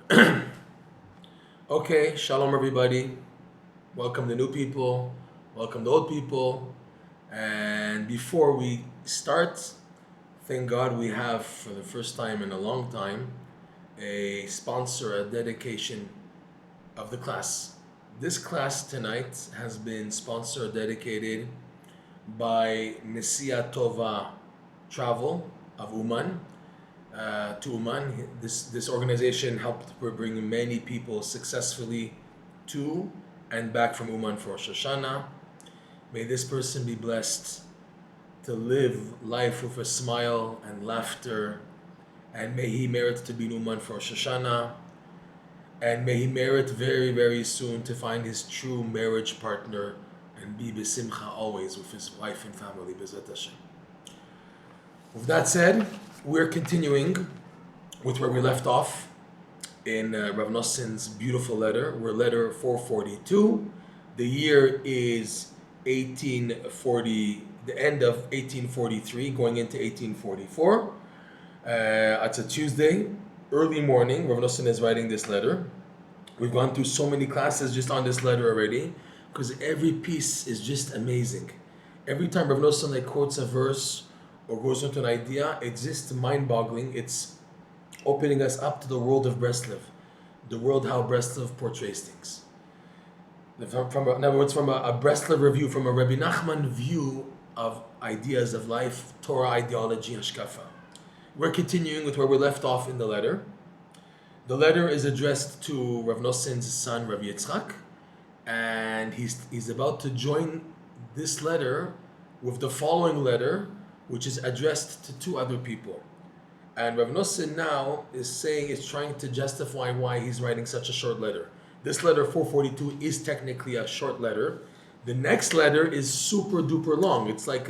Okay, shalom everybody. Welcome the new people. Welcome the old people. And before we start, thank God we have, for the first time in a long time, a sponsor, a dedication of the class. This class tonight has been sponsored, dedicated by Nesia Tova Travel of UMAN. To UMAN. This organization helped bring many people successfully to and back from UMAN for HASHANAH. May this person be blessed to live life with a smile and laughter, and may he merit to be in UMAN for HASHANAH, and may he merit very, very soon to find his true marriage partner and be besimcha always with his wife and family, B'ezrat Hashem. With that said, we're continuing with where we left off in Reb Noson's beautiful letter. We're letter 442. The year is 1840, the end of 1843, going into 1844. It's a Tuesday, early morning. Reb Noson is writing this letter. We've gone through so many classes just on this letter already, because every piece is just amazing. Every time Reb Noson quotes a verse or goes into an idea, it's just mind-boggling. It's opening us up to the world of Breslov, the world how Breslov portrays things. In other words, from a Breslov review, from a Rebbe Nachman view of ideas of life, Torah ideology, hashkafa. We're continuing with where we left off in the letter. The letter is addressed to Reb Noson's son, Reb Yitzhak, and he's about to join this letter with the following letter, which is addressed to two other people. And Reb Noson now is trying to justify why he's writing such a short letter. This letter 442 is technically a short letter. The next letter is super duper long. It's like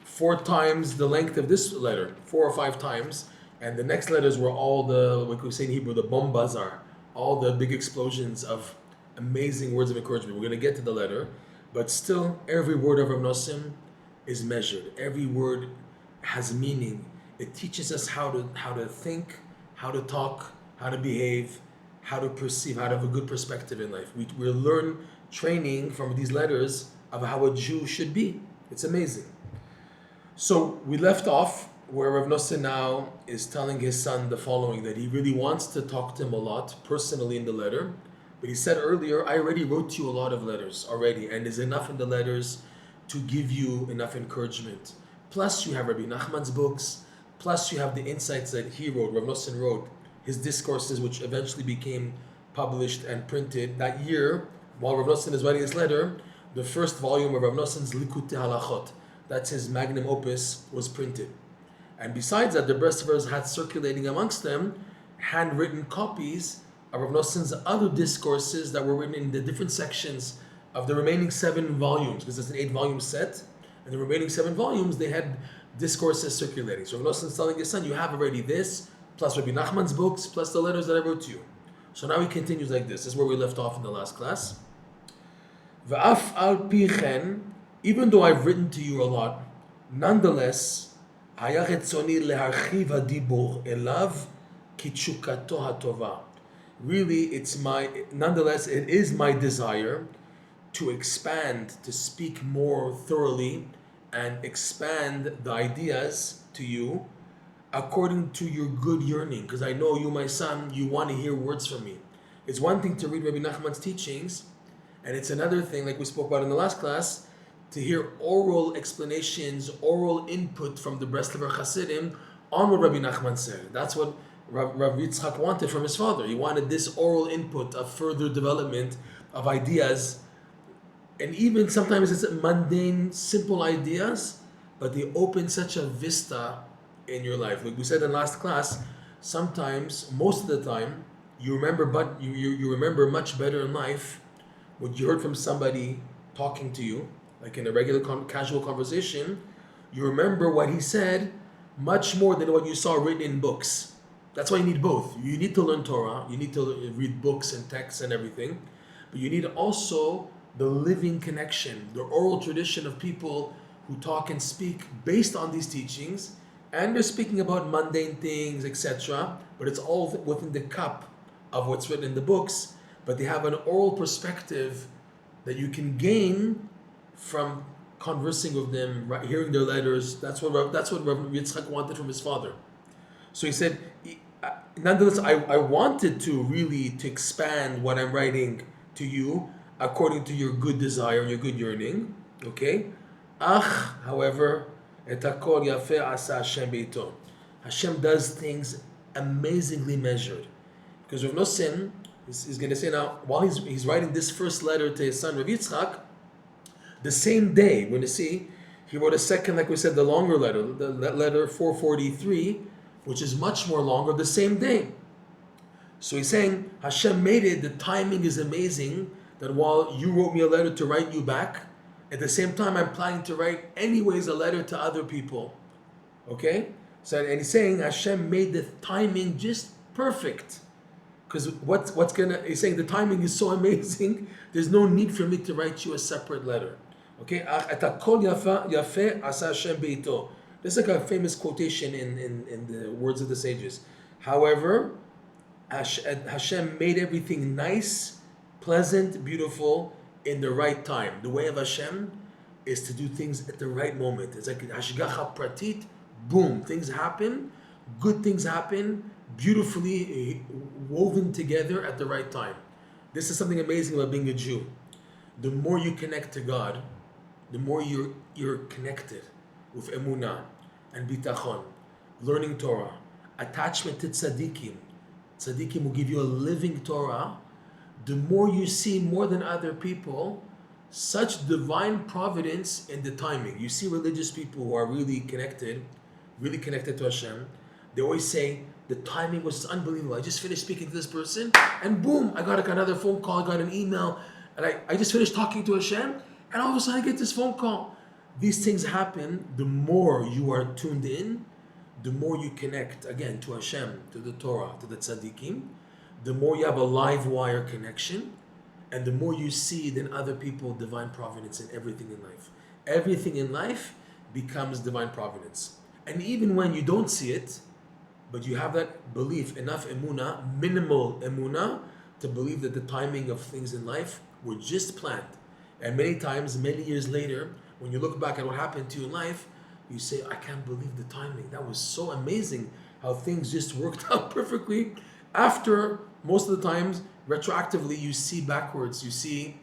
4 times the length of this letter, 4 or 5 times. And the next letters were all the, like we say in Hebrew, the bombas are, all the big explosions of amazing words of encouragement. We're going to get to the letter, but still every word of Reb Noson is measured. Every word has meaning. It teaches us how to think, how to talk, how to behave, how to perceive, how to have a good perspective in life. We learn training from these letters of how a Jew should be. It's amazing. So we left off where Reb Noson now is telling his son the following, that he really wants to talk to him a lot personally in the letter. But he said earlier, I already wrote you a lot of letters already, and there's enough in the letters to give you enough encouragement. Plus you have Rebbe Nachman's books, plus you have the insights that he wrote, Reb Noson wrote, his discourses which eventually became published and printed. That year, while Reb Noson is writing this letter, the first volume of Reb Noson's Likutei Halachot, that's his magnum opus, was printed. And besides that, the Breslovers had circulating amongst them handwritten copies of Reb Noson's other discourses that were written in the different sections of the remaining 7 volumes, because it's an 8-volume set, and the remaining 7 volumes, they had discourses circulating. So Reb Noson's telling his son, you have already this, plus Rebbe Nachman's books, plus the letters that I wrote to you. So now he continues like this. This is where we left off in the last class. V'af al pi chen, even though I've written to you a lot, nonetheless, haya chetzoni leharchiv hadibur elav kitshukato hatova. Really, it is my desire to expand, to speak more thoroughly and expand the ideas to you according to your good yearning. Because I know you, my son, you want to hear words from me. It's one thing to read Rebbe Nachman's teachings, and it's another thing, like we spoke about in the last class, to hear oral explanations, oral input from the Breslover Hasidim on what Rebbe Nachman said. That's what Reb Yitzhak wanted from his father. He wanted this oral input of further development of ideas. And even sometimes it's mundane, simple ideas, but they open such a vista in your life. Like we said in last class, sometimes, most of the time, you remember much better in life what you heard from somebody talking to you, like in a regular casual conversation. You remember what he said much more than what you saw written in books. That's why you need both. You need to learn Torah, you need to read books and texts and everything, but you need also the living connection, the oral tradition of people who talk and speak based on these teachings, and they're speaking about mundane things, etc., but it's all within the cup of what's written in the books, but they have an oral perspective that you can gain from conversing with them, hearing their letters. That's what Reb Yitzhak wanted from his father. So he said, nonetheless, I wanted to expand what I'm writing to you according to your good desire and your good yearning. Okay? However, et hakol yafeh asa Hashem beito. Hashem does things amazingly measured. Because Reb Noson is going to say now, while he's writing this first letter to his son Reb Yitzhak, the same day, we're going to see, he wrote a second, like we said, the longer letter, the letter 443, which is much more longer, the same day. So he's saying, Hashem made it, the timing is amazing, that while you wrote me a letter to write you back, at the same time I'm planning to write anyways a letter to other people. Okay? So, and he's saying Hashem made the timing just perfect. Because he's saying the timing is so amazing, there's no need for me to write you a separate letter. Okay? This is like a famous quotation in the words of the sages. However, Hashem made everything nice, pleasant, beautiful, in the right time. The way of Hashem is to do things at the right moment. It's like hashgacha pratit, boom, things happen, good things happen, beautifully woven together at the right time. This is something amazing about being a Jew. The more you connect to God, the more you're connected with emunah and bitachon, learning Torah, attachment to tzadikim. Tzadikim will give you a living Torah. The more you see, more than other people, such divine providence in the timing. You see religious people who are really connected to Hashem. They always say, the timing was unbelievable. I just finished speaking to this person, and boom, I got another phone call, I got an email, and I just finished talking to Hashem, and all of a sudden I get this phone call. These things happen. The more you are tuned in, the more you connect, again, to Hashem, to the Torah, to the tzadikim, the more you have a live wire connection, and the more you see than other people divine providence in everything in life. Everything in life becomes divine providence. And even when you don't see it, but you have that belief, enough emunah, minimal emunah, to believe that the timing of things in life were just planned. And many times, many years later, when you look back at what happened to you in life, you say, I can't believe the timing. That was so amazing how things just worked out perfectly. After, most of the times, retroactively, you see backwards. You see,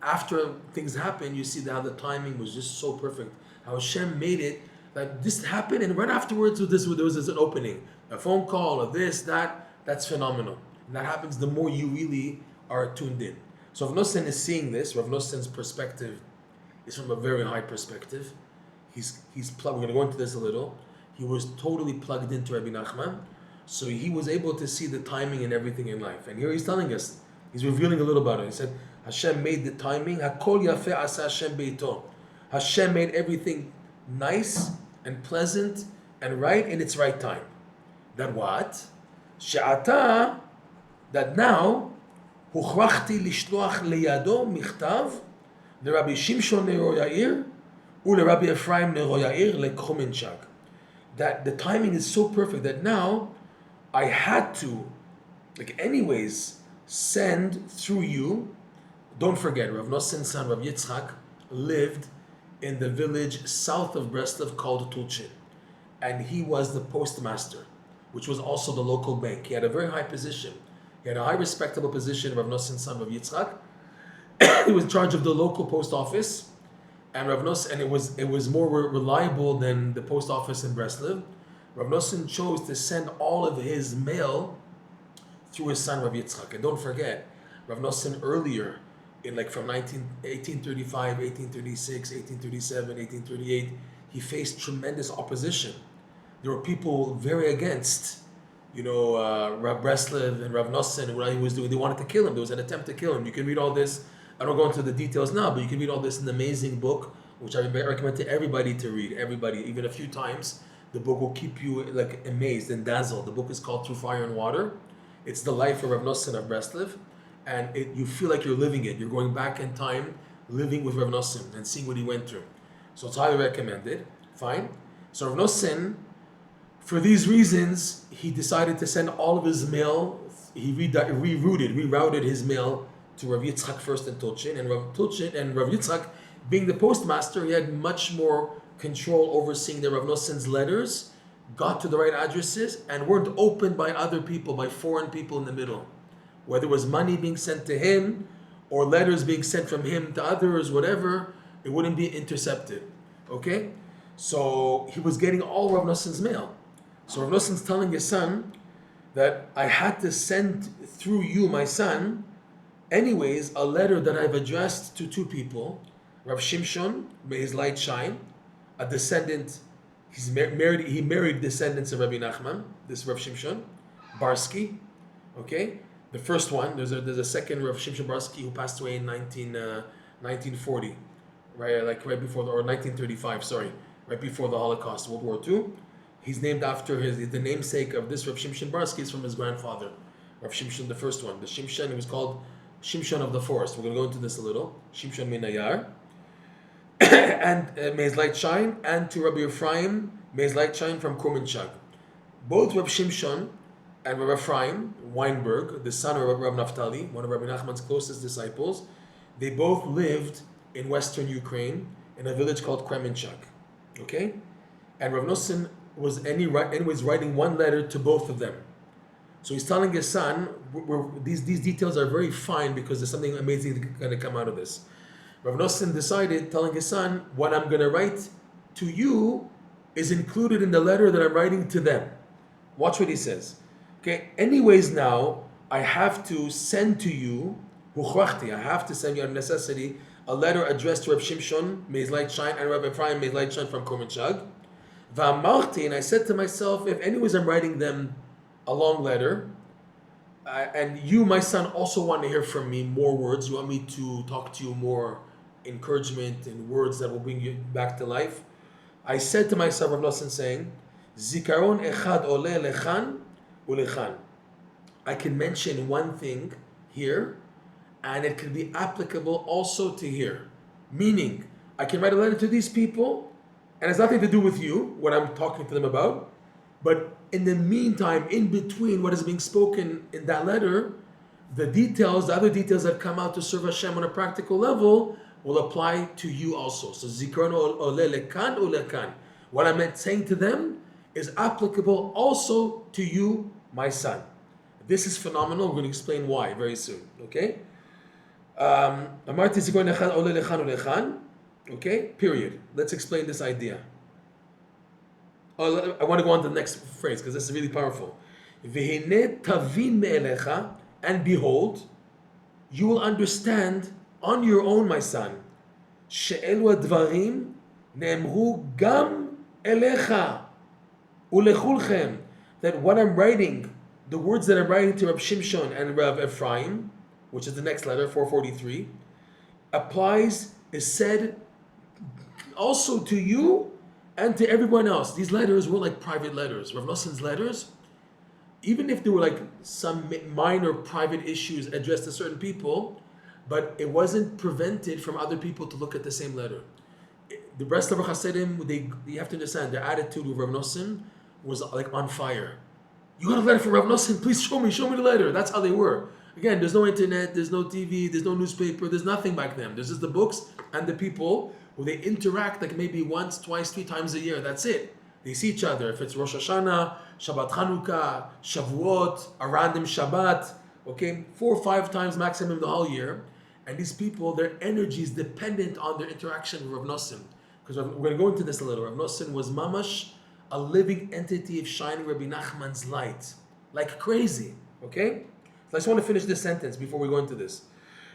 after things happen, you see how the timing was just so perfect. How Hashem made it, that this happened, and right afterwards, there was an opening. A phone call, or this, that's phenomenal. And that happens the more you really are tuned in. So Rav Noson is seeing this. Rav Noson's perspective is from a very high perspective. He's plugged. We're going to go into this a little. He was totally plugged into Rebbe Nachman, so he was able to see the timing and everything in life. And here he's telling us, he's revealing a little about it. He said, Hashem made the timing. Hakol yafeh asa Hashem beito. Hashem made everything nice and pleasant and right in its right time. That what? She'ata, that now, hukhrachti lishloach liyado michtav לרבי שמשון נרו יאיר ולרבי אפרים נרו יאיר לקומנצ'ק. That the timing is so perfect that now I had to, anyways, send through you. Don't forget, Rav Noson's son, Reb Yitzhak, lived in the village south of Breslov called Tulchin. And he was the postmaster, which was also the local bank. He had a very high position. He had a high respectable position, Rav Noson's son, Reb Yitzhak. He was in charge of the local post office, and Rav Noson, and it was more reliable than the post office in Breslov. Rav Noson chose to send all of his mail through his son Reb Yitzhak. And don't forget, Rav Noson earlier, from 1835, 1836, 1837, 1838, he faced tremendous opposition. There were people very against, Rav Breslov and Rav Noson and what he was doing. They wanted to kill him. There was an attempt to kill him. You can read all this. I don't go into the details now, but you can read all this in the amazing book, which I recommend to everybody to read. Everybody, even a few times. The book will keep you amazed and dazzled. The book is called Through Fire and Water. It's the life of Rav Noson of Breslov, and you feel like you're living it. You're going back in time, living with Rav Noson and seeing what he went through. So it's highly recommended. Fine. So Rav Noson, for these reasons, he decided to send all of his mail rerouted his mail to Rav Yitzhak first in Tulchin, and Rav Yitzhak, being the postmaster, he had much more control overseeing the Reb Noson's letters, got to the right addresses, and weren't opened by other people, by foreign people in the middle. Whether it was money being sent to him, or letters being sent from him to others, whatever, it wouldn't be intercepted. Okay? So he was getting all Reb Noson's mail. So Reb Noson's telling his son that I had to send through you, my son, anyways, a letter that I've addressed to two people. Rav Shimshon, may his light shine, a descendant, he married descendants of Rebbe Nachman, this Rav Shimshon, Barsky, okay? The first one, there's a second Rav Shimshon Barsky who passed away in 1940, right before, or 1935, sorry, right before the Holocaust, World War II. He's named after the namesake of this Rav Shimshon Barsky is from his grandfather, Rav Shimshon, the first one. The Shimshon, he was called Shimshon of the forest. We're going to go into this a little. Shimshon Minayar. And may his light shine. And to Reb Efraim, may his light shine from Kurmanchag. Both Reb Shimshon and Reb Efraim Weinberg, the son of Reb Naftali, one of Rebbe Nachman's closest disciples, they both lived in western Ukraine in a village called Kremenchuk. Okay? And Reb Noson was anyways writing one letter to both of them. So he's telling his son, these details are very fine because there's something amazing going to come out of this. Reb Noson decided, telling his son, what I'm going to write to you is included in the letter that I'm writing to them. Watch what he says. Okay, anyways now, I have to send to you, I have to send you on necessity, a letter addressed to Reb Shimshon, may his light shine, and Reb Efraim, may his light shine from Kurmanchag. And I said to myself, if anyways I'm writing them a long letter, and you, my son, also want to hear from me more words, you want me to talk to you more encouragement and words that will bring you back to life, I said to myself, Rav Noson saying, Zikaron echad ole lechan ulechan. I can mention one thing here, and it can be applicable also to here. Meaning, I can write a letter to these people, and it's nothing to do with you, what I'm talking to them about, but in the meantime, in between what is being spoken in that letter, the other details that come out to serve Hashem on a practical level will apply to you also. So zikaron ole lekan ulekan. What I'm saying to them is applicable also to you, my son. This is phenomenal. We're going to explain why very soon. Okay? Okay? Period. Let's explain this idea. I want to go on to the next phrase because this is really powerful. And behold, you will understand on your own, my son, she'elu advarim ne'emru gam elecha ulechulchem, that what I'm writing, the words that I'm writing to Reb Shimshon and Reb Efraim, which is the next letter, 443, is said also to you and to everyone else. These letters were like private letters. Rav Noson's letters, even if there were like some minor private issues addressed to certain people, but it wasn't prevented from other people to look at the same letter. The Breslov Hasidim, you have to understand, their attitude with Rav Noson was like on fire. You got a letter from Rav Noson, please show me the letter. That's how they were. Again, there's no internet, there's no TV, there's no newspaper, there's nothing back then. There's just the books and the people who they interact like maybe once, twice, 3 times a year. That's it. They see each other. If it's Rosh Hashanah, Shabbat Chanukah, Shavuot, a random Shabbat, okay, 4 or 5 times maximum the whole year. And these people, their energy is dependent on their interaction with Rav Noson. Because we're going to go into this a little. Rav Noson was mamash, a living entity of shining Rebbe Nachman's light. Like crazy, okay? So I just want to finish this sentence before we go into this.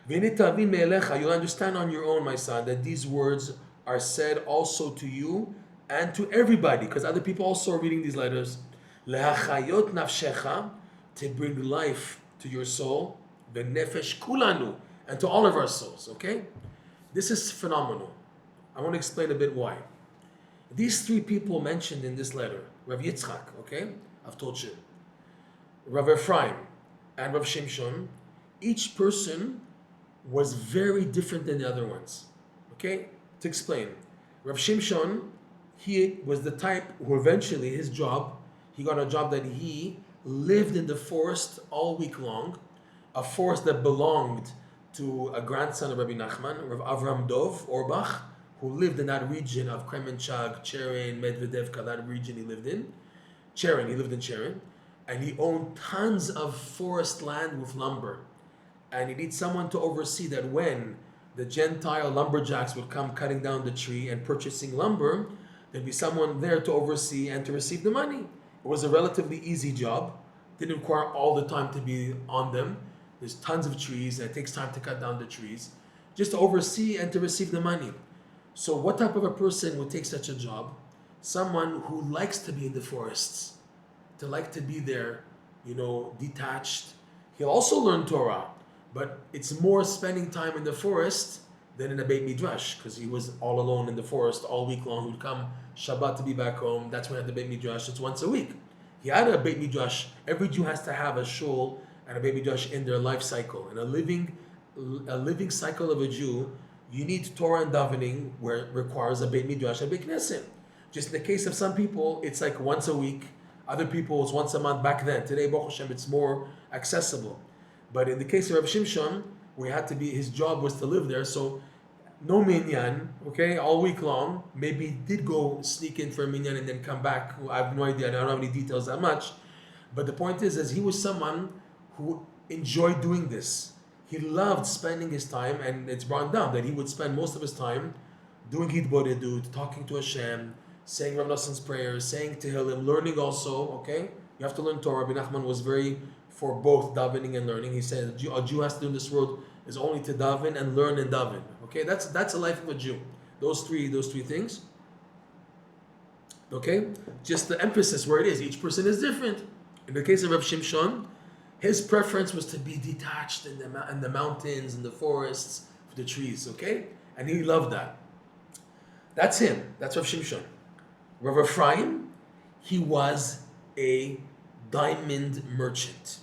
You'll understand on your own, my son, that these words are said also to you and to everybody, because other people also are reading these letters. Lehachayot nafshecha, to bring life to your soul, v'nefesh kulanu, and to all of our souls, okay? This is phenomenal. I want to explain a bit why. These 3 people mentioned in this letter, Reb Yitzhak, okay? I've told you. Reb Efraim and Reb Shimshon, each person was very different than the other ones. Okay? To explain, Reb Shimshon, he was the type who eventually, he got a job that he lived in the forest all week long, a forest that belonged to a grandson of Rebbe Nachman, Rav Avraham Dov Orbach, who lived in that region of Kremenchug, Cheren, Medvedevka, that region he lived in. Cheren, he lived in Cheren. And he owned tons of forest land with lumber. And he needs someone to oversee that when the Gentile lumberjacks would come cutting down the tree and purchasing lumber, there'd be someone there to oversee and to receive the money. It was a relatively easy job. Didn't require all the time to be on them. There's tons of trees, and it takes time to cut down the trees. Just to oversee and to receive the money. So what type of a person would take such a job? Someone who likes to be in the forests, to like to be there, detached. He'll also learn Torah, but it's more spending time in the forest than in a Beit Midrash, because he was all alone in the forest all week long. He would come Shabbat to be back home. That's when he had the Beit Midrash. It's once a week. He had a Beit Midrash. Every Jew has to have a shul and a Beit Midrash in their life cycle. In a living cycle of a Jew, you need Torah and davening, where it requires a Beit Midrash and Beit Knesset. Just in the case of some people, it's like once a week. Other people, it's once a month back then. Today, Baruch Hashem, it's more accessible. But in the case of Rav Shimshon, his job was to live there, so no minyan, okay, all week long. Maybe he did go sneak in for a minyan and then come back. I have no idea, I don't have any details that much. But the point is he was someone who enjoyed doing this. He loved spending his time, and it's brought down that he would spend most of his time doing hitbodedut, talking to Hashem, saying Reb Noson's prayers, saying Tehillim, learning also, okay? You have to learn Torah. Rebbe Nachman was very for both davening and learning. He said a Jew has to do in this world is only to daven and learn and daven. Okay, that's a life of a Jew. Those three things. Okay, just the emphasis where it is. Each person is different. In the case of Reb Shimshon, his preference was to be detached in the mountains, in the forests, the trees. Okay, and he loved that. That's him. That's Reb Shimshon. Reb Efraim, he was a diamond merchant.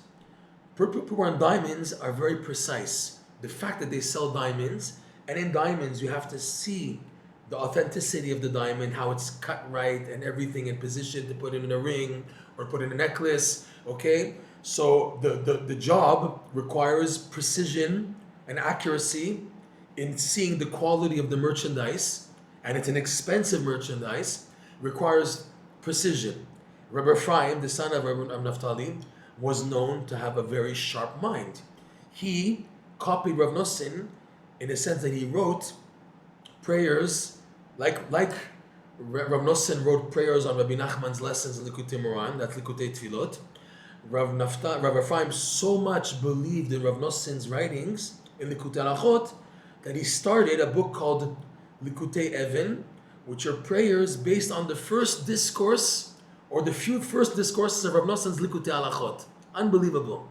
People on diamonds are very precise. The fact that they sell diamonds, and in diamonds you have to see the authenticity of the diamond, how it's cut right and everything in position to put it in a ring or put in a necklace, okay? So the job requires precision and accuracy in seeing the quality of the merchandise, and it's an expensive merchandise, requires precision. Reb Efraim, the son of Reb Naftali, was known to have a very sharp mind. He copied Reb Noson in the sense that he wrote prayers like Reb Noson wrote prayers on Rebbe Nachman's lessons in Likutei Moran, that's Likutei Tfilot. Reb Efraim so much believed in Reb Noson's writings in Likutei Alachot that he started a book called Likutei Even, which are prayers based on the first discourse or the few first discourses of Reb Noson's Likutei Alachot. Unbelievable.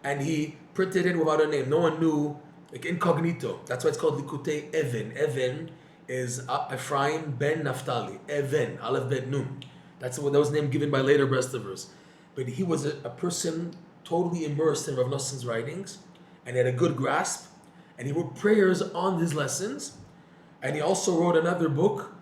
And he printed it without a name. No one knew, like incognito. That's why it's called Likutei Even. Even is Efraim ben Naftali. Even, Aleph Bet Nun. That was the name given by later Breslovers. But he was a person totally immersed in Rav Noson's writings, and he had a good grasp, and he wrote prayers on his lessons, and he also wrote another book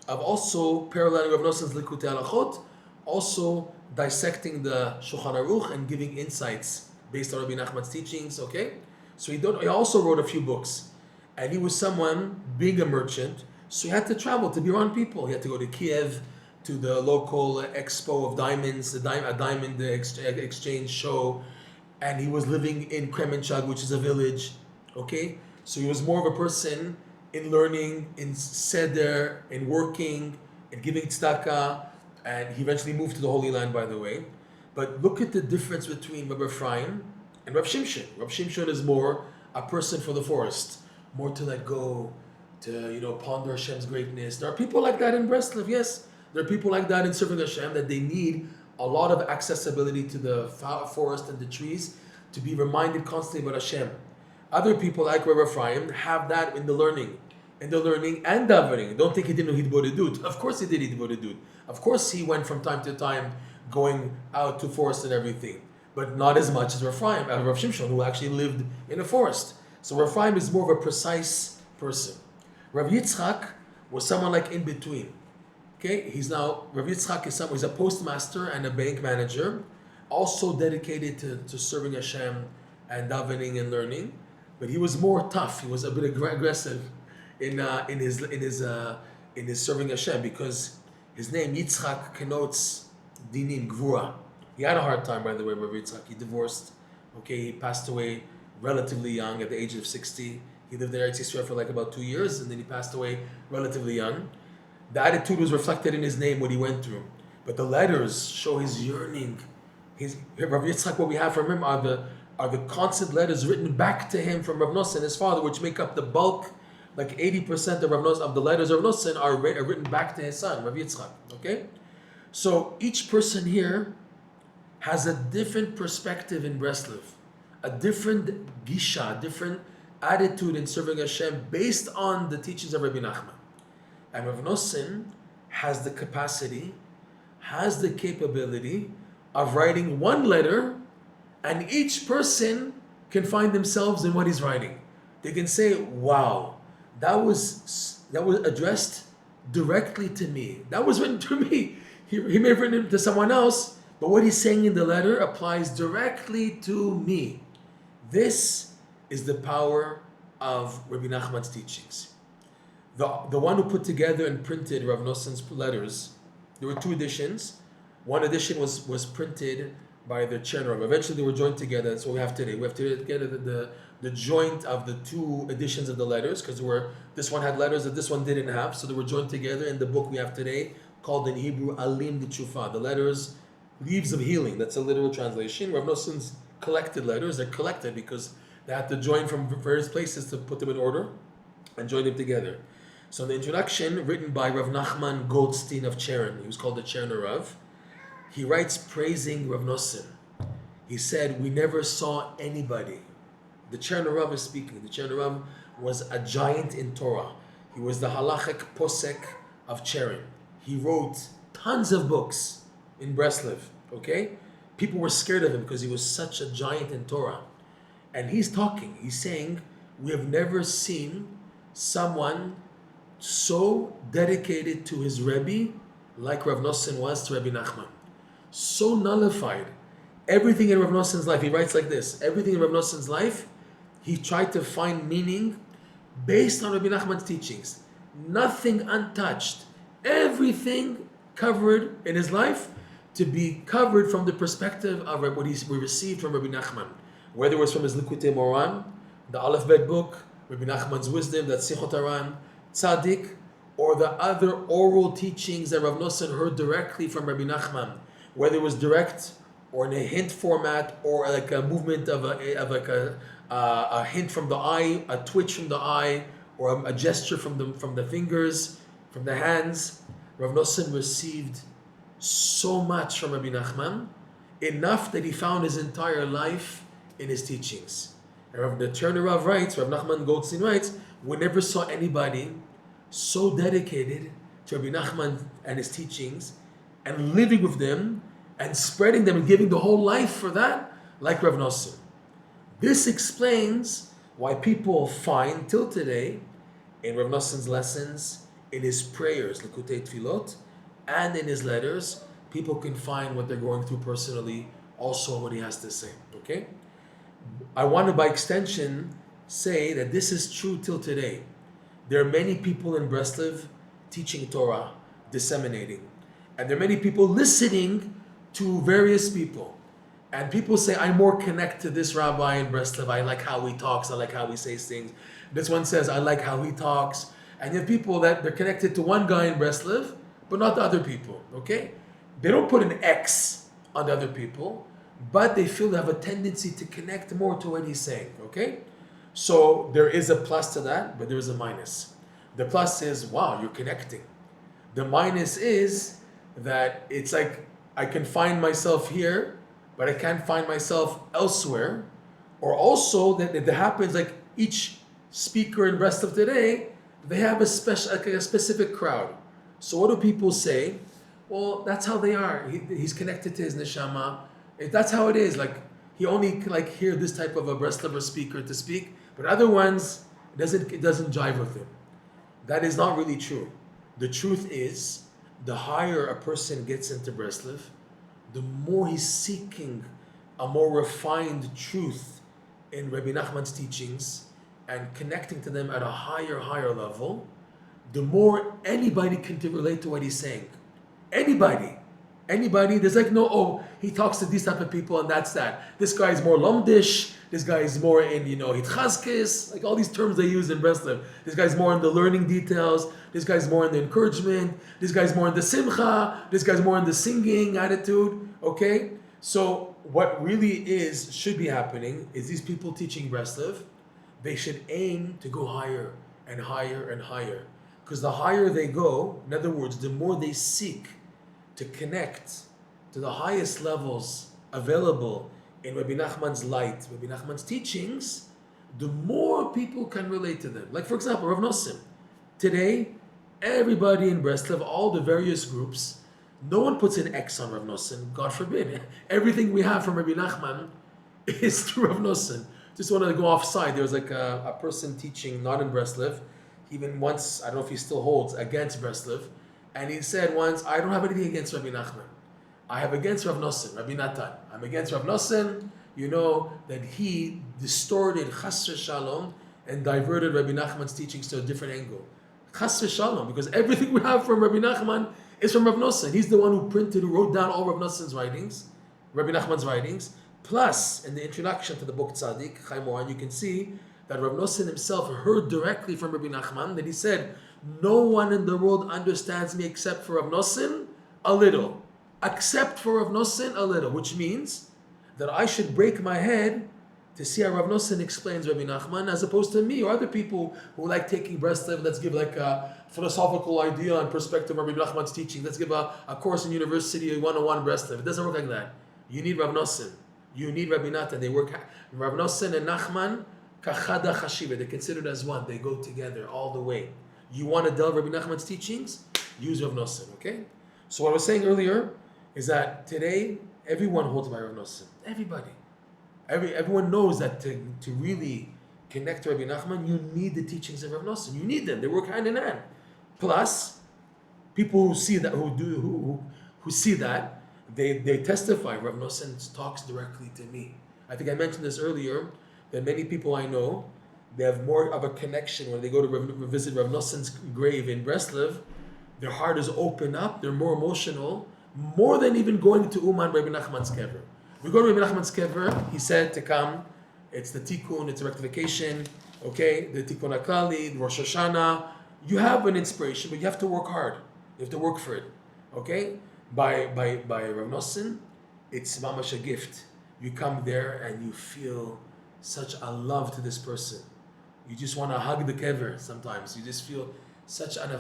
of also paralleling Rav Noson's Likutei Alachot, also dissecting the Shulchan Aruch and giving insights based on Rebbe Nachman's teachings, okay? So he also wrote a few books, and he was someone, being a merchant, so he had to travel to be around people. He had to go to Kiev, to the local expo of diamonds, a diamond exchange show, and he was living in Kremenchug, which is a village, okay? So he was more of a person in learning, in seder, in working, in giving tzedakah, and he eventually moved to the Holy Land, by the way. But look at the difference between Reb Efraim and Rav Shimshon. Rav Shimshon is more a person for the forest, more to let go, to ponder Hashem's greatness. There are people like that in Breslov, yes. There are people like that in serving Hashem, that they need a lot of accessibility to the forest and the trees to be reminded constantly about Hashem. Other people like Reb Efraim have that in the learning and davening. Don't think he didn't know hitbodedut. Of course he did hitbodedut. Of course he went from time to time going out to forest and everything, but not as much as Rav Shimshon, who actually lived in a forest. So Rav Efraim is more of a precise person. Reb Yitzhak was someone like in between. Okay, Reb Yitzhak is he's a postmaster and a bank manager, also dedicated to serving Hashem and davening and learning, but he was more tough. He was a bit aggressive in his serving Hashem, because his name Yitzhak connotes dinim, gvura. He had a hard time, by the way, Reb Yitzhak. He divorced. Okay, he passed away relatively young, at the age of 60. He lived in Eretz Yisrael for like about 2 years, and then he passed away relatively young. The attitude was reflected in his name, what he went through. But the letters show his yearning. Rav Yitzhak, what we have from him are the constant letters written back to him from Reb Noson, his father, which make up the bulk, like 80% of the letters of Reb Noson are written back to his son, Rav Yitzhak. Okay? So each person here has a different perspective in Breslov, a different gisha, a different attitude in serving Hashem based on the teachings of Rebbe Nachman. And Rav Noson has the capacity, has the capability of writing one letter, and each person can find themselves in what he's writing. They can say, wow, that was addressed directly to me. That was written to me. He may have written it to someone else, but what he's saying in the letter applies directly to me. This is the power of Rebbe Nachman's teachings. The one who put together and printed Rav Noson's letters, there were 2 editions. One edition was printed by the Chernobyl. Eventually they were joined together. That's what we have today. We have together the joint of the 2 editions of the letters, because this one had letters that this one didn't have, so they were joined together in the book we have today, called in Hebrew Alim LiTerufah. The letters, leaves of healing. That's a literal translation. Rav Noson's collected letters, they're collected because they had to join from various places to put them in order and join them together. So the introduction, written by Rav Nachman Goldstein of Cheren, he was called the Cherner Rav, he writes praising Rav Noson. He said, we never saw anybody. The Cherner Rav is speaking. The Cherner Rav was a giant in Torah. He was the halachic posek of Cheren. He wrote tons of books in Breslov, okay? People were scared of him because he was such a giant in Torah. And he's talking, he's saying, we have never seen someone so dedicated to his Rebbe like Rav Noson was to Rebbe Nachman. So nullified. Everything in Rav Noson's life, he writes like this, everything in Rav Noson's life, he tried to find meaning based on Rebbe Nachman's teachings. Nothing untouched. Everything covered in his life to be covered from the perspective of what we received from Rebbe Nachman. Whether it was from his Likutei Moran, the Aleph Bet book, Rebbe Nachman's wisdom, that Sichot Haran, Tzadik, or the other oral teachings that Rav Noson heard directly from Rebbe Nachman, whether it was direct or in a hint format, or like a movement of a hint from the eye, a twitch from the eye, or a gesture from the fingers, from the hands. Rav Noson received so much from Rebbe Nachman, enough that he found his entire life in his teachings. And the Cherner Rav writes, Rav Nachman Goldstein writes, we never saw anybody so dedicated to Rebbe Nachman and his teachings, and living with them, and spreading them, and giving the whole life for that, like Rav Noson. This explains why people find, till today, in Rav Noson's lessons, in his prayers, Likutei Tfilot, and in his letters, people can find what they're going through personally, also what he has to say, okay? I want to, by extension, say that this is true till today. There are many people in Breslov teaching Torah, disseminating. And there are many people listening to various people. And people say, I'm more connected to this rabbi in Breslov. I like how he talks. I like how he says things. This one says, I like how he talks. And you have people that they're connected to one guy in Breslov, but not the other people, okay? They don't put an X on the other people, but they feel they have a tendency to connect more to what he's saying, okay? So there is a plus to that, but there is a minus. The plus is, wow, you're connecting. The minus is that it's like, I can find myself here, but I can't find myself elsewhere. Or also that it happens like each speaker in Breslov today, they have a specific crowd. So what do people say? Well, that's how they are. He's connected to his neshama. That's how it is. Like he only can hear this type of a Breslover speaker to speak, but other ones it doesn't jive with him. That is not really true. The truth is, the higher a person gets into Breslov, the more he's seeking a more refined truth in Rebbe Nachman's teachings and connecting to them at a higher level, the more anybody can relate to what he's saying. Anybody. There's like no, he talks to these type of people and that's that. This guy is more lomdish. This guy is more in, hitchazkes, like all these terms they use in Breslov. This guy's more in the learning details. This guy's more in the encouragement. This guy's more in the simcha. This guy's more in the singing attitude. Okay? So what really should be happening is these people teaching Breslov, they should aim to go higher and higher and higher. Because the higher they go, in other words, the more they seek to connect to the highest levels available in Rebbe Nachman's light, Rebbe Nachman's teachings, the more people can relate to them. Like for example, Rav Noson. Today, everybody in Breslov, all the various groups, no one puts an X on Rav Noson, God forbid. Everything we have from Rebbe Nachman is through Rav Noson. Just want to go offside. There was like a person teaching not in Breslov, even once, I don't know if he still holds, against Breslov, and he said once, I don't have anything against Rebbe Nachman. I have against Rav Noson, Rabbi Natan. I'm against Rav Noson, that he distorted Chas Shalom and diverted Rabbi Nachman's teachings to a different angle. Chas Shalom, because everything we have from Rabbi Nachman is from Rav Noson. He's the one who wrote down all Rav Noson's writings, Rabbi Nachman's writings. Plus, in the introduction to the book Tzadik, Chaim Moran, you can see that Rav Noson himself heard directly from Rabbi Nachman that he said, no one in the world understands me except for Rav Noson a little. Except for Rav Noson a little, which means that I should break my head to see how Rav Noson explains Rabbi Nachman as opposed to me or other people who like taking Breslov. Let's give like a philosophical idea and perspective of Rabbi Nachman's teaching. Let's give a course in university 101 Breslov. It doesn't work like that. You need Rav Noson. You need Rabbi Natan. They work. Rav Noson and Nachman, kachada chashiva. They're considered as one. They go together all the way. You want to delve Rabbi Nachman's teachings? Use Rav Noson. Okay. So what I was saying earlier is that today everyone holds by Rav Noson. Everybody. Everyone knows that to really connect to Rabbi Nachman, you need the teachings of Rav Noson. You need them. They work hand in hand. Plus, people who see that, who see that, they testify. Rav Noson talks directly to me. I think I mentioned this earlier. That many people I know, they have more of a connection when they go to visit Rav Noson's grave in Breslov. Their heart is open up. They're more emotional. More than even going to UMAN, Rebbe Nachman's kever. We go to Rebbe Nachman's kever, he said to come, it's the tikkun, it's a rectification, okay, the tikkun aklali, the ROSH HASHANAH. You have an inspiration, but you have to work hard. You have to work for it, okay? By Rav Noson, it's mamash a gift. You come there and you feel such a love to this person. You just want to hug the kever sometimes. You just feel such an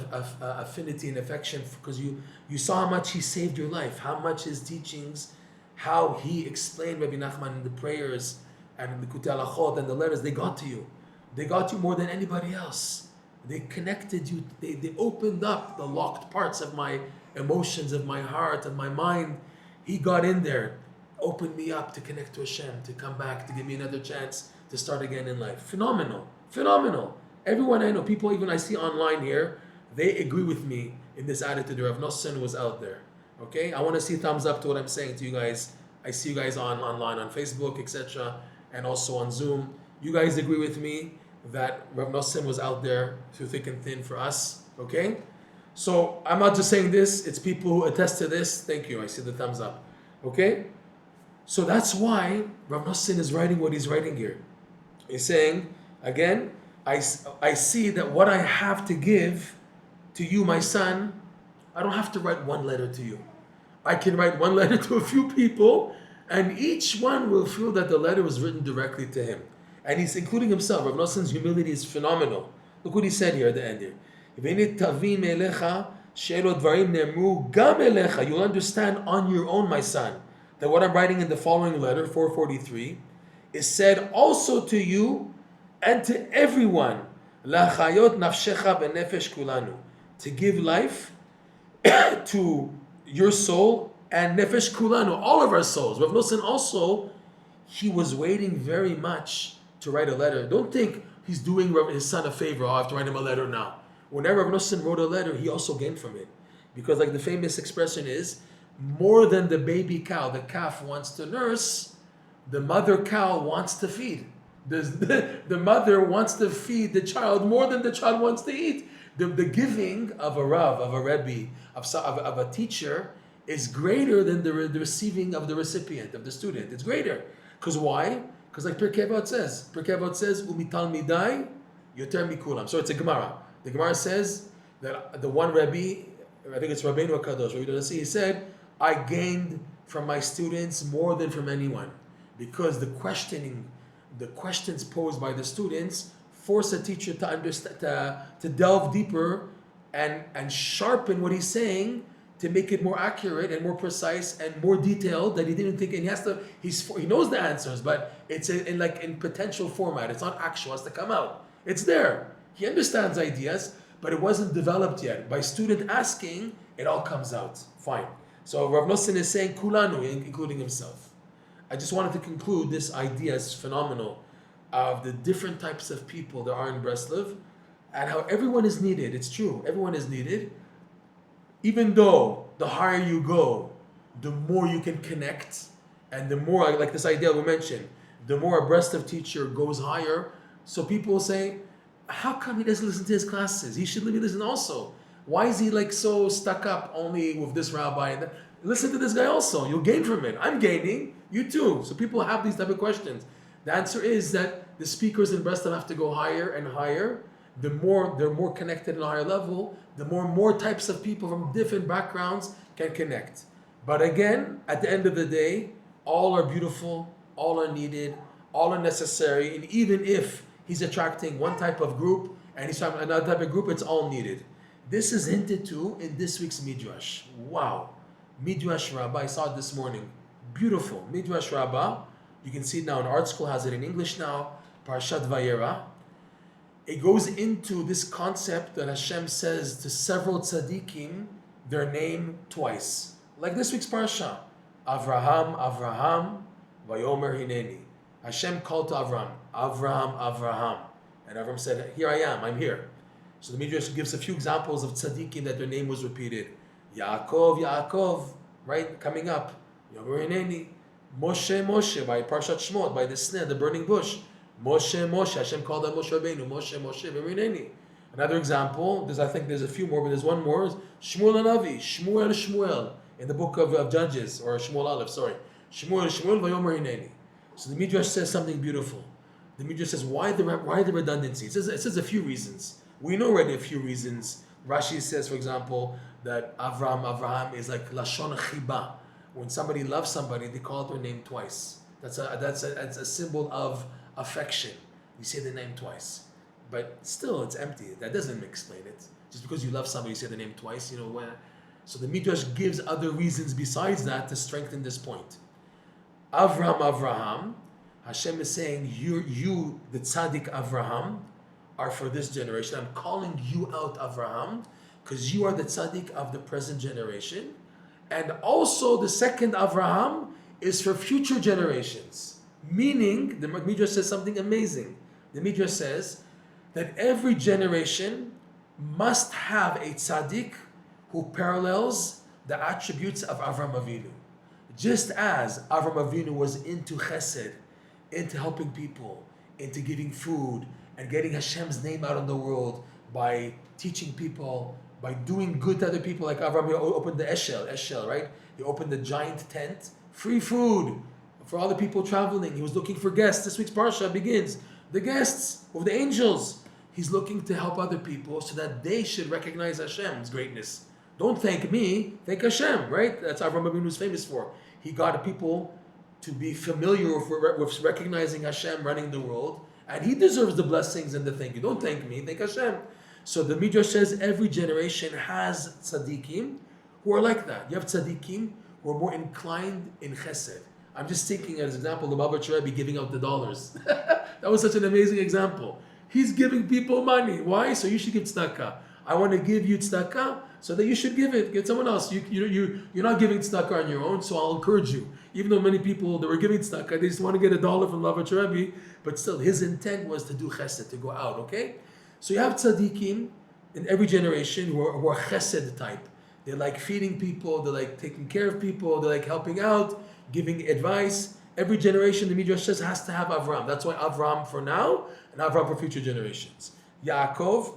affinity and affection because you saw how much he saved your life, how much his teachings, how he explained Rebbe Nachman in the prayers and the Kutei Halachot and the letters, they got to you. They got you more than anybody else. They connected you. They opened up the locked parts of my emotions, of my heart, of my mind. He got in there, opened me up to connect to Hashem, to come back, to give me another chance to start again in life. Phenomenal. Everyone I know, people even I see online here, they agree with me in this attitude. Rav Noson was out there. Okay? I want to see thumbs up to what I'm saying to you guys. I see you guys online on Facebook, etc., and also on Zoom. You guys agree with me that Rav Noson was out there through thick and thin for us. Okay? So I'm not just saying this, it's people who attest to this. Thank you. I see the thumbs up. Okay? So that's why Rav Noson is writing what he's writing here. He's saying, again, I see that what I have to give to you, my son, I don't have to write one letter to you. I can write one letter to a few people, and each one will feel that the letter was written directly to him. And he's including himself. Rav Noson's humility is phenomenal. Look what he said here at the end here. You'll understand on your own, my son, that what I'm writing in the following letter, 443, is said also to you and to everyone, to give life to your soul and nefesh kulanu, all of our souls. Rav Noson also, he was waiting very much to write a letter. Don't think he's doing his son a favor. I have to write him a letter now. Whenever Rav Noson wrote a letter, he also gained from it. Because like the famous expression is, more than the baby cow, the calf wants to nurse, the mother cow wants to feed. The mother wants to feed the child more than the child wants to eat. The giving of a Rav, of a Rebbe, of a teacher is greater than the receiving of the recipient, of the student. It's greater. Because why? Because like Pirkei Avot says, Umital midai yoter mikulam. So it's a Gemara. The Gemara says that the one Rebbe, I think it's Rabbeinu HaKadosh, Rebbe Noson, he said, I gained from my students more than from anyone. Because the questions posed by the students force a teacher to understand, to delve deeper and sharpen what he's saying to make it more accurate and more precise and more detailed that he didn't think. And he knows the answers, but it's in potential format. It's not actual. It has to come out. It's there. He understands ideas, but it wasn't developed yet. By student asking, it all comes out. Fine. So Rav Noson is saying kulanu, including himself. I just wanted to conclude this idea is phenomenal of the different types of people there are in Breslov and how everyone is needed. It's true. Everyone is needed. Even though the higher you go, the more you can connect, and the more, like this idea we mentioned, the more a Breslov teacher goes higher. So people will say, how come he doesn't listen to his classes? He should listen also. Why is he so stuck up only with this rabbi? Listen to this guy also. You'll gain from it. I'm gaining. You too. So people have these type of questions. The answer is that the speakers in Breslov have to go higher and higher. The more they're more connected at a higher level, the more types of people from different backgrounds can connect. But again, at the end of the day, all are beautiful, all are needed, all are necessary. And even if he's attracting one type of group and he's attracting another type of group, it's all needed. This is hinted to in this week's Midrash. Wow. Midrash Rabbah, I saw it this morning. Beautiful. Midrash Rabbah. You can see it now in Art School, has it in English now. Parashat Vayera. It goes into this concept that Hashem says to several tzadikim their name twice. Like this week's parasha. Avraham, Avraham, Vayomer Hineni. Hashem called to Avraham, Avraham, Avraham. And Avraham said, here I am, I'm here. So the Midrash gives a few examples of tzadikim that their name was repeated. Yaakov, Yaakov, right, coming up. Vayomer Hineni. Moshe, Moshe, by Parshat Shmot, by the sneh, the burning bush. Moshe, Moshe, Hashem called out Moshe Rabbeinu, Moshe, Moshe, V'rineni. Another example, I think there's a few more, but there's one more. Shmuel Hanavi, Shmuel, Shmuel, in the book of Judges, or Shmuel Aleph, sorry. Shmuel, Shmuel, Vayomer Hineni. So the Midrash says something beautiful. The Midrash says, why the redundancy? It says a few reasons. We know already a few reasons. Rashi says, for example, that Avraham is like Lashon Chiba. When somebody loves somebody, they call their name twice. That's a symbol of affection. You say the name twice. But still, it's empty. That doesn't explain it. Just because you love somebody, you say the name twice, where. So the Midrash gives other reasons besides that to strengthen this point. Avraham, Hashem is saying, you, the tzaddik Avraham, are for this generation. I'm calling you out, Avraham, because you are the tzaddik of the present generation. And also the second Avraham is for future generations. Meaning, the Midrash says something amazing. The Midrash says that every generation must have a tzaddik who parallels the attributes of Avraham Avinu. Just as Avraham Avinu was into chesed, into helping people, into giving food, and getting Hashem's name out in the world by teaching people, by doing good to other people, like Avraham opened the Eshel, right? He opened the giant tent, free food for all the people traveling. He was looking for guests. This week's parsha begins. The guests of the angels. He's looking to help other people so that they should recognize Hashem's greatness. Don't thank me, thank Hashem, right? That's Avraham Avinu was famous for. He got people to be familiar with recognizing Hashem running the world, and he deserves the blessings and the thank you. Don't thank me, thank Hashem. So the Midrash says every generation has tzaddikim who are like that. You have tzaddikim who are more inclined in chesed. I'm just thinking as an example, the Babach Rebbe giving out the dollars. That was such an amazing example. He's giving people money. Why? So you should give tzedakah. I want to give you tzedakah so that you should give it. Get someone else. You're not giving tzedakah on your own, so I'll encourage you. Even though many people that were giving tzedakah, they just want to get $1 from Babach Rebbe, but still his intent was to do chesed, to go out, okay? So you have tzaddikim in every generation who are chesed type. They like feeding people. They like taking care of people. They like helping out, giving advice. Every generation, the Midrash says, has to have Avraham. That's why Avraham for now and Avraham for future generations. Yaakov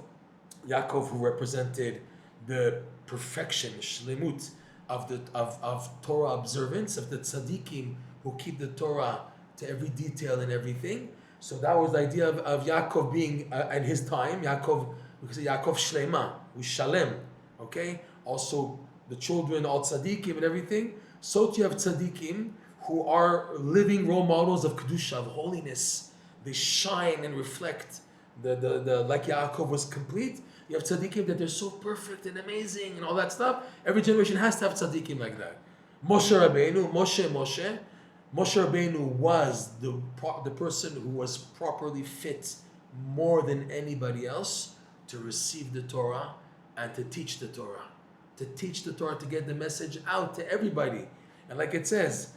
who represented the perfection, shlemut, of Torah observance, of the tzadikim who keep the Torah to every detail and everything. So that was the idea of Yaakov being, at his time, Yaakov, we say Yaakov Shlema, who's Shalem, okay? Also the children, all tzadikim and everything. So you have tzadikim who are living role models of kedusha, of holiness. They shine and reflect the like Yaakov was complete. You have tzaddikim that they're so perfect and amazing and all that stuff. Every generation has to have tzaddikim like that. Moshe Rabbeinu was the person who was properly fit more than anybody else to receive the Torah and to teach the Torah. To teach the Torah, to get the message out to everybody. And like it says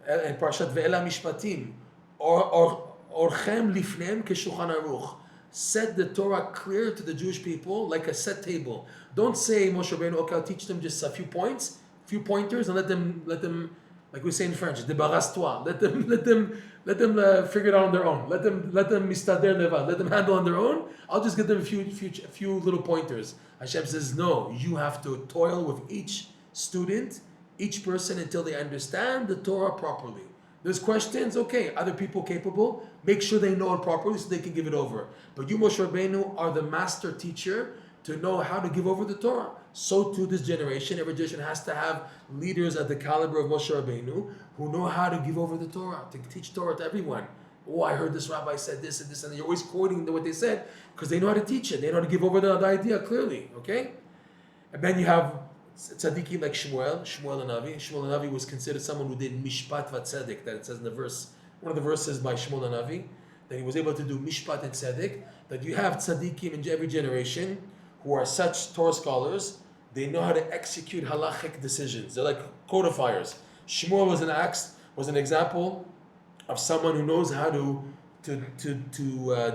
in Parashat Ve'ela Mishpatim, Orchem lifneim keshulchan aruch. Set the Torah clear to the Jewish people like a set table. Don't say, Moshe Rabbeinu, okay, I'll teach them just a few pointers, and let them, like we say in French, débarrasse-toi. Let them figure it out on their own. Let them mistader levad. Let them handle on their own. I'll just give them a few little pointers. Hashem says, no, you have to toil with each student, each person until they understand the Torah properly. There's questions, okay, other people capable, make sure they know it properly so they can give it over. But you, Moshe Rabbeinu, are the master teacher to know how to give over the Torah. So too this generation, every generation has to have leaders at the caliber of Moshe Rabbeinu who know how to give over the Torah, to teach Torah to everyone. Oh, I heard this rabbi said this and this, and you're always quoting what they said because they know how to teach it. They know how to give over the idea clearly, okay? And then you have tzaddikim like Shmuel the Navi. Shmuel the Navi was considered someone who did mishpat v'tzedek, that it says in the verse, one of the verses by Shmuel the Navi, that he was able to do mishpat and tzedek, that you have tzaddikim in every generation who are such Torah scholars, they know how to execute halachic decisions. They're like codifiers. Shmuel was an example of someone who knows how to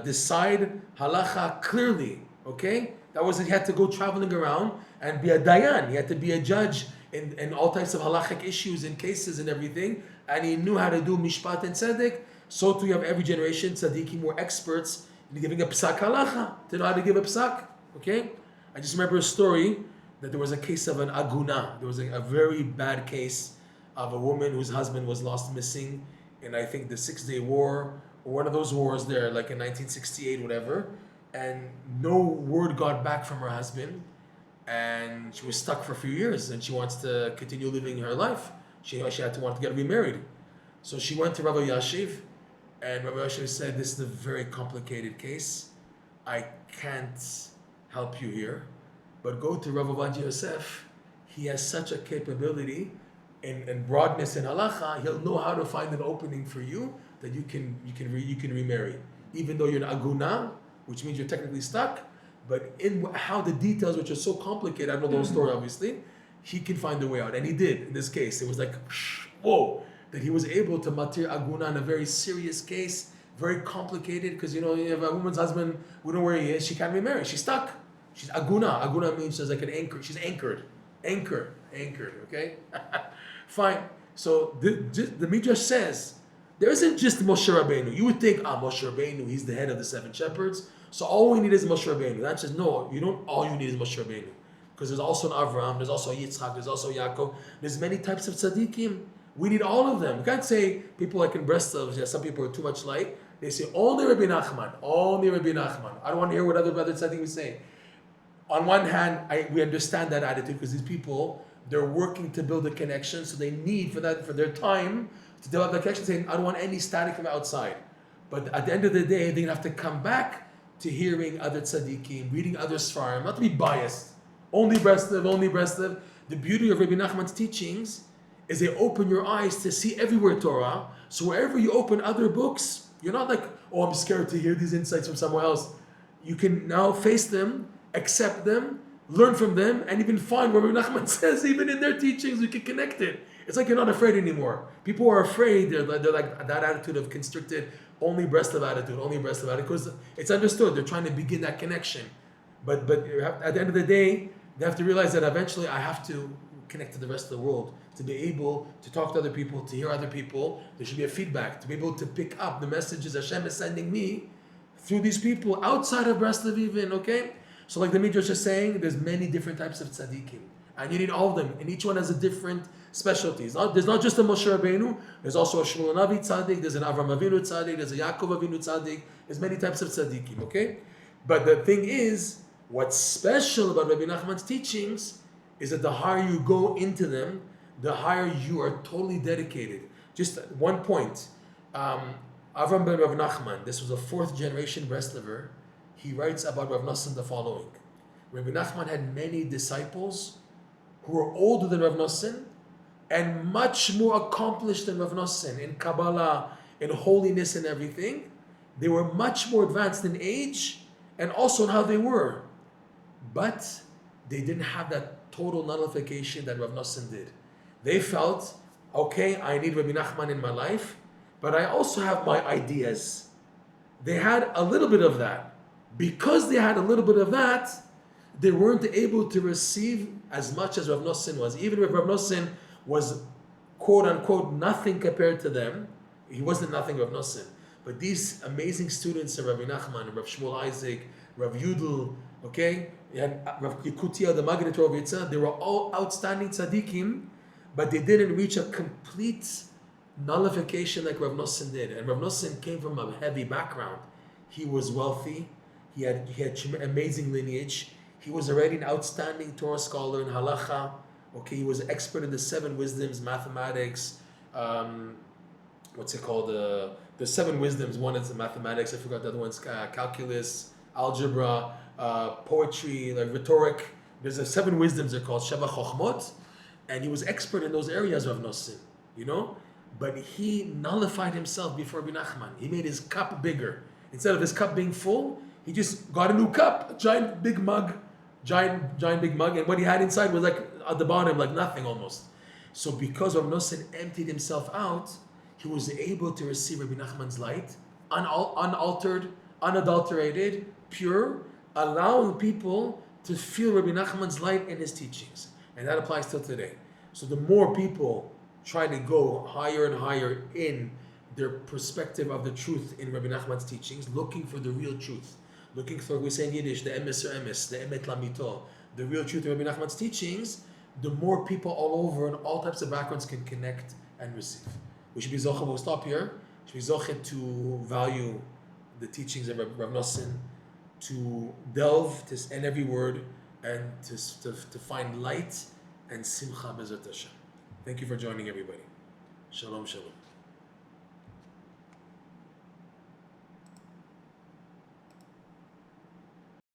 decide halacha clearly, okay? He had to go traveling around and be a dayan. He had to be a judge in all types of halachic issues and cases and everything. And he knew how to do mishpat and tzedek. So too you have every generation, tzaddikim were experts in giving a psak halacha, to know how to give a psak. Okay? I just remember a story that there was a case of an aguna. There was a very bad case of a woman whose husband was lost missing in, I think, the 6-Day War, or one of those wars there, like in 1968, whatever. And no word got back from her husband, and she was stuck for a few years, and she wants to continue living her life. She want to get remarried. So she went to Rabbi Yashiv, and Rabbi Yashiv said, this is a very complicated case. I can't help you here, but go to Rabbi Ovadia Yosef. He has such a capability in broadness in halacha. He'll know how to find an opening for you that you can remarry, even though you're an aguna, which means you're technically stuck, but in how the details, which are so complicated, I don't know the whole story obviously, he can find a way out, and he did in this case. It was like, whoa, that he was able to matir aguna in a very serious case, very complicated, because you have a woman's husband, we don't know where he is, she can't remarry, she's stuck. She's aguna. Aguna means she's like an anchor, she's anchored, okay? Fine. So the Midrash says, there isn't just Moshe Rabbeinu. You would think, Moshe Rabbeinu, he's the head of the 7 shepherds. So all we need is Moshe Rabbeinu. That says, no, you don't. All you need is Moshe Rabbeinu. Because there's also an Avraham, there's also Yitzhak, there's also Yaakov. There's many types of tzadikim. We need all of them. You can't say, people like in Breslov, some people are too much light. They say, only Rebbe Nachman. I don't want to hear what other tzaddikim say. On one hand, we understand that attitude because these people, they're working to build a connection, so they need for their time to develop that connection, saying, I don't want any static from outside. But at the end of the day, they're going to have to come back to hearing other tzaddikim, reading other svarim, not to be biased. Only Breslov. The beauty of Rebbe Nachman's teachings is they open your eyes to see everywhere Torah. So wherever you open other books, you're not like, I'm scared to hear these insights from somewhere else. You can now face them, accept them, learn from them, and even find where Rebbe Nachman says, even in their teachings, we can connect it. It's like you're not afraid anymore. People are afraid. They're like that attitude of constricted, only Breslov attitude, because it's understood. They're trying to begin that connection. But at the end of the day, They have to realize that eventually I have to connect to the rest of the world to be able to talk to other people, to hear other people. There should be a feedback, to be able to pick up the messages Hashem is sending me through these people outside of Breslov even, okay? So like the Midrash is saying, there's many different types of tzadikim. And you need all of them. And each one has a different specialty. There's not just a Moshe Rabbeinu. There's also a Shmuel Navi tzaddik. There's an Avraham Avinu tzaddik. There's a Yaakov Avinu tzaddik. There's many types of tzaddikim, okay? But the thing is, what's special about Rebbe Nachman's teachings is that the higher you go into them, the higher you are totally dedicated. Just one point. Avraham ben Reb Nachman, this was a 4th generation Breslover. He writes about Reb Noson the following. Rebbe Nachman had many disciples who were older than Reb Noson and much more accomplished than Reb Noson in Kabbalah, in holiness and everything. They were much more advanced in age and also in how they were. But they didn't have that total nullification that Reb Noson did. They felt, okay, I need Rebbe Nachman in my life, but I also have my ideas. They had a little bit of that. Because they had a little bit of that, they weren't able to receive as much as Reb Noson was. Even if Reb Noson was, quote unquote, nothing compared to them, he wasn't nothing Reb Noson. But these amazing students of Rabbi Nachman, Rav Shmuel Isaac, Rav Yudel, okay, you had Rav Yekutia, the Maggid Tovitza, they were all outstanding tzadikim, but they didn't reach a complete nullification like Rav Noson did. And Rav Noson came from a heavy background. He was wealthy. He had amazing lineage. He was already an outstanding Torah scholar in halacha. Okay, he was expert in the 7 wisdoms, mathematics. What's it called? The 7 wisdoms. One is mathematics. I forgot the other one's calculus, algebra, poetry, like rhetoric. There's 7 wisdoms. They're called Sheva Chochmot, and he was expert in those areas of Noson. You know, but he nullified himself before Rebbe Nachman. He made his cup bigger. Instead of his cup being full, he just got a new cup, a giant big mug, and what he had inside was like at the bottom, like nothing almost. So because Reb Noson emptied himself out, he was able to receive Rebbe Nachman's light, unaltered, unadulterated, pure, allowing people to feel Rebbe Nachman's light in his teachings. And that applies till today. So the more people try to go higher and higher in their perspective of the truth in Rebbe Nachman's teachings, looking for the real truth, looking for, we say in Yiddish, the emes or emes, the emet lamito, the real truth in Rebbe Nachman's teachings, the more people all over and all types of backgrounds can connect and receive. We should be zocheh, we'll stop here, we should be zocheh to value the teachings of Reb Noson, to delve in every word, and to find light and simcha b'ezrat Hashem. Thank you for joining, everybody. Shalom, shalom.